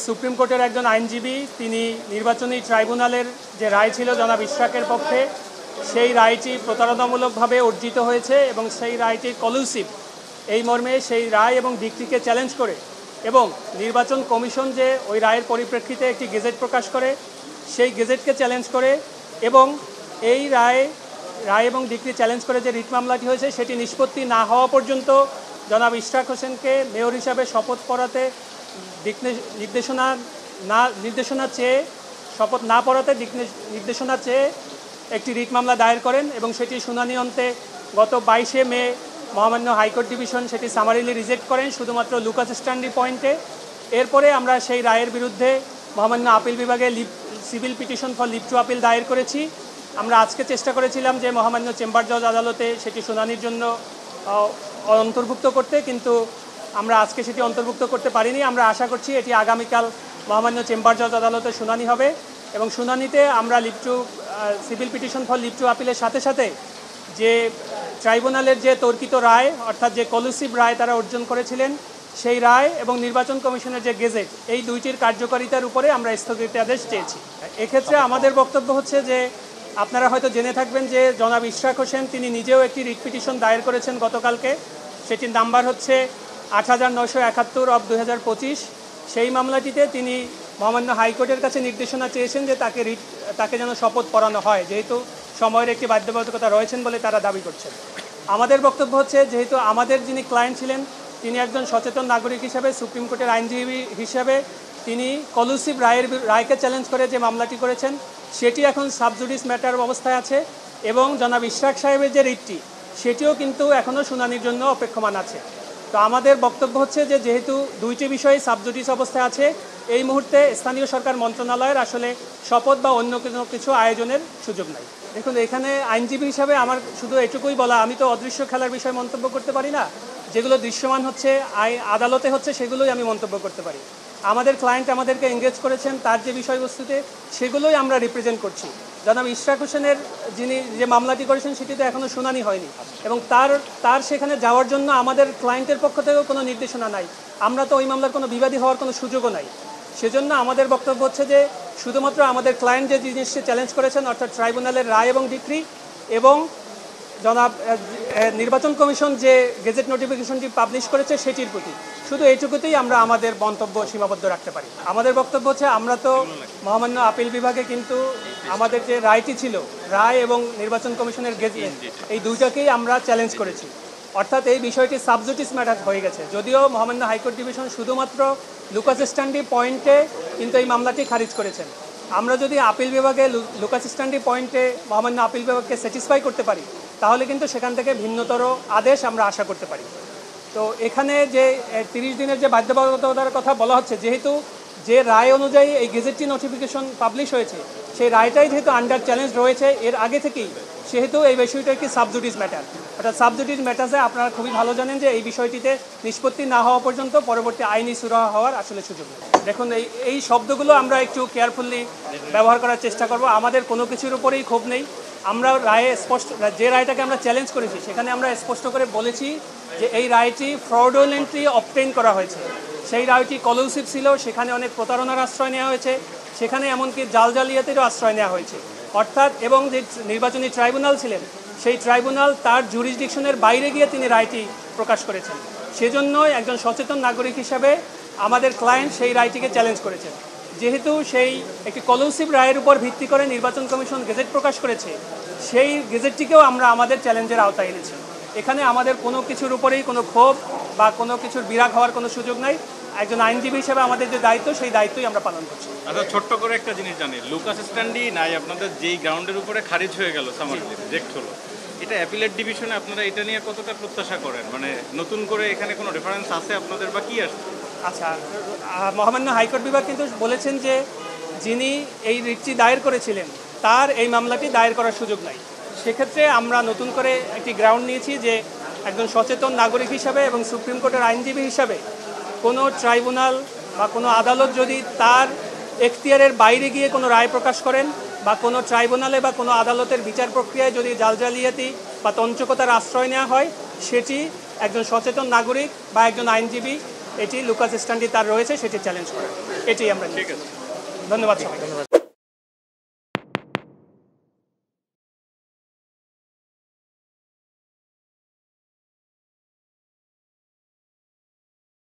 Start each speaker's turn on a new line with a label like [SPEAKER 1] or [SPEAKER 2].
[SPEAKER 1] Supreme কোর্টের একজন আইনজীবী তিনি নির্বাচনী ট্রাইব্যুনালের যে রায় ছিল জনাব ইশরাকের পক্ষে সেই রায়টি প্রতারণামূলকভাবে অর্জিত হয়েছে এবং সেই রায়টি কলুসিভ এই মর্মে সেই রায় এবং ডিক্রিকে চ্যালেঞ্জ করে এবং নির্বাচন কমিশন যে ওই রায়ের পরিপ্রেক্ষিতে একটি গেজেট প্রকাশ করে সেই গেজেটকে চ্যালেঞ্জ করে এবং এই রায় এবং ডিক্রি চ্যালেঞ্জ করে যে রিট মামলাটি হয়েছে সেটি নিষ্পত্তি না হওয়া পর্যন্ত জনাব ইশরাক হোসেনকে মেয়র হিসাবে শপথ পড়াতে নির্দেশনা চেয়ে শপথ না পড়াতে নির্দেশনা চেয়ে একটি রিট মামলা দায়ের করেন এবং সেটি শুনানি অন্তে গত 22শে মে মহামান্য হাইকোর্ট ডিভিশন সেটি সামারিলি রিজেক্ট করেন শুধুমাত্র লুকাস স্ট্যান্ডি পয়েন্টে। এরপরে আমরা সেই রায়ের বিরুদ্ধে মহামান্য আপিল বিভাগে civil petition for leave to appeal দায়ের করেছি। আমরা আজকে চেষ্টা করেছিলাম যে মহামান্য চেম্বার জজ আদালতে সেটি শুনানির জন্য অন্তর্ভুক্ত করতে, কিন্তু আমরা আজকে সেটি অন্তর্ভুক্ত করতে পারিনি। আমরা আশা করছি এটি আগামীকাল মহামান্য চেম্বার জজ আদালতে শুনানি হবে এবং শুনানিতে আমরা civil petition for leave to আপিলের সাথে সাথে যে ট্রাইব্যুনালের যে তর্কিত রায় অর্থাৎ যে কলুসিভ রায় তারা অর্জন করেছিলেন সেই রায় এবং নির্বাচন কমিশনের যে গেজেট এই দুইটির কার্যকারিতার উপরে আমরা স্থগিতাদেশ চেয়েছি। এক্ষেত্রে আমাদের বক্তব্য হচ্ছে যে আপনারা হয়তো জেনে থাকবেন যে জনাব ইশরাক হোসেন তিনি নিজেও একটি রিট পিটিশন দায়ের করেছেন গতকালকে, সেটির নাম্বার হচ্ছে 8971/2025। সেই মামলাটিতে তিনি মহামান্য হাইকোর্টের কাছে নির্দেশনা চেয়েছেন যে তাকে যেন শপথ পড়ানো হয়, যেহেতু সময়ের একটি বাধ্যবাধকতা রয়েছেন বলে তারা দাবি করছেন। আমাদের বক্তব্য হচ্ছে যেহেতু আমাদের যিনি ক্লায়েন্ট ছিলেন তিনি একজন সচেতন নাগরিক হিসাবে সুপ্রিম কোর্টের আইনজীবী হিসাবে তিনি কলুসিভ রায়কে চ্যালেঞ্জ করে যে মামলাটি করেছেন সেটি এখন সাবজুডিস ম্যাটার অবস্থায় আছে এবং জনাব ইশরাক সাহেবের যে রিটটি সেটিও কিন্তু এখনও শুনানির জন্য অপেক্ষমান আছে। তো আমাদের বক্তব্য হচ্ছে যে যেহেতু দুইটি বিষয় সাবজুডিস অবস্থায় আছে এই মুহূর্তে স্থানীয় সরকার মন্ত্রণালয়ের আসলে শপথ বা অন্য কোনো কিছু আয়োজনের সুযোগ নাই। দেখুন, এখানে আইনজীবী হিসাবে আমার শুধু এটুকুই বলা, আমি তো অদৃশ্য খেলার বিষয়ে মন্তব্য করতে পারি না। যেগুলো দৃশ্যমান হচ্ছে আদালতে হচ্ছে সেগুলোই আমি মন্তব্য করতে পারি। আমাদের ক্লায়েন্ট আমাদেরকে এঙ্গেজ করেছেন তার যে বিষয়বস্তুতে সেগুলোই আমরা রিপ্রেজেন্ট করছি। জনাব ইশরাক হোসেনের যিনি যে মামলাটি করেছেন সেটি তো এখনও শুনানি হয়নি এবং তার সেখানে যাওয়ার জন্য আমাদের ক্লায়েন্টের পক্ষ থেকেও কোনো নির্দেশনা নাই। আমরা তো ওই মামলার কোনো বিবাদী হওয়ার কোনো সুযোগও নাই। সেজন্য আমাদের বক্তব্য হচ্ছে যে শুধুমাত্র আমাদের ক্লায়েন্ট যে জিনিসটি চ্যালেঞ্জ করেছেন অর্থাৎ ট্রাইব্যুনালের রায় এবং ডিক্রি এবং জনাব নির্বাচন কমিশন যে গেজেট নোটিফিকেশনটি পাবলিশ করেছে সেটির প্রতি শুধু এইটুকুতেই আমরা আমাদের মন্তব্য সীমাবদ্ধ রাখতে পারি। আমাদের বক্তব্য হচ্ছে আমরা তো মহামান্য আপিল বিভাগে কিন্তু আমাদের যে রায়টি ছিল রায় এবং নির্বাচন কমিশনের গেজেট এই দুইটাকেই আমরা চ্যালেঞ্জ করেছি, অর্থাৎ এই বিষয়টি সাবজুডিস ম্যাটার হয়ে গেছে। যদিও মহামান্য হাইকোর্ট ডিভিশন শুধুমাত্র লুকাস স্ট্যান্ডি পয়েন্টে কিন্তু এই মামলাটি খারিজ করেছেন। আমরা যদি আপিল বিভাগে লুকাস স্ট্যান্ডি পয়েন্টে মহামান্য আপিল বিভাগকে স্যাটিসফাই করতে পারি তাহলে কিন্তু সেখান থেকে ভিন্নতর আদেশ আমরা আশা করতে পারি। তো এখানে যে 30 দিনের যে বাধ্যবাধকতার কথা বলা হচ্ছে, যেহেতু যে রায় অনুযায়ী এই গেজেটটি নোটিফিকেশন পাবলিশ হয়েছে সেই রায়টাই যেহেতু আন্ডার চ্যালেঞ্জ রয়েছে এর আগে থেকেই, সেহেতু এই বিষয়টা একটি সাবজুডিস ম্যাটার। অর্থাৎ সাবজুডিস ম্যাটারে আপনারা খুবই ভালো জানেন যে এই বিষয়টিতে নিষ্পত্তি না হওয়া পর্যন্ত পরবর্তী আইনি সুরাহা হওয়ার আসলে সুযোগ নেই। দেখুন, এই শব্দগুলো আমরা একটু কেয়ারফুলি ব্যবহার করার চেষ্টা করব। আমাদের কোনো কিছুর উপরেই ক্ষোভ নেই। আমরা রায়ে যে রায়টাকে আমরা চ্যালেঞ্জ করেছি সেখানে আমরা স্পষ্ট করে বলেছি যে এই রায়টি ফ্রডুলেন্টলি অবটেইন করা হয়েছে, সেই রায়টি কলুসিভ ছিল, সেখানে অনেক প্রতারণার আশ্রয় নেওয়া হয়েছে, সেখানে এমনকি জালিয়াতিরও আশ্রয় নেওয়া হয়েছে। অর্থাৎ এবং যে নির্বাচনী ট্রাইব্যুনাল ছিলেন সেই ট্রাইব্যুনাল তার জুরিসডিকশনের বাইরে গিয়ে তিনি রায়টি প্রকাশ করেছেন। সেজন্যই একজন সচেতন নাগরিক হিসাবে আমাদের ক্লায়েন্ট সেই রায়টিকে চ্যালেঞ্জ করেছেন। যেহেতু সেই একটি কলুসিভ রায়ের উপর ভিত্তি করে নির্বাচন কমিশন গেজেট প্রকাশ করেছে সেই গেজেটটিকেও আমরা আমাদের চ্যালেঞ্জের আওতায় এনেছি। এখানে আমাদের কোনো কিছুর উপরেই কোনো ক্ষোভ বা কোনো কিছুর বিরাগ হওয়ার কোনো সুযোগ নাই। একজন আইনজীবী হিসেবে আমাদের যে দায়িত্ব সেই দায়িত্বই আমরা পালন করছি।
[SPEAKER 2] আচ্ছা, ছোট্ট করে একটা জিনিস জানি, লুকাস স্ট্যান্ডি নাই আপনাদের যেই গ্রাউন্ডের উপরে খারিজ হয়ে গেল সামারিলি রিজেক্ট হলো, এটা অ্যাপিলেট ডিভিশনে আপনারা এটা নিয়ে কতটা প্রত্যাশা করেন? মানে নতুন করে এখানে কোনো রেফারেন্স আছে আপনাদের বা কি আসছে?
[SPEAKER 1] আচ্ছা, মহামান্য হাইকোর্ট বিভাগ কিন্তু বলেছেন যে যিনি এই রিটটি দায়ের করেছিলেন তার এই মামলাটি দায়ের করার সুযোগ নাই। সেক্ষেত্রে আমরা নতুন করে একটি গ্রাউন্ড নিয়েছি যে একজন সচেতন নাগরিক হিসাবে এবং সুপ্রিম কোর্টের আইনজীবী হিসাবে কোনো ট্রাইব্যুনাল বা কোনো আদালত যদি তার এখতিয়ারের বাইরে গিয়ে কোনো রায় প্রকাশ করেন বা কোনো ট্রাইব্যুনালে বা কোনো আদালতের বিচার প্রক্রিয়ায় যদি জালিয়াতি বা তঞ্চকতার আশ্রয় নেওয়া হয় সেটি একজন সচেতন নাগরিক বা একজন আইনজীবী এটি লুকাস স্ট্যান্ডি তার রয়েছে সেটি চ্যালেঞ্জ করা, এটি আমরা
[SPEAKER 2] ঠিক আছে।
[SPEAKER 1] ধন্যবাদ সবাইকে।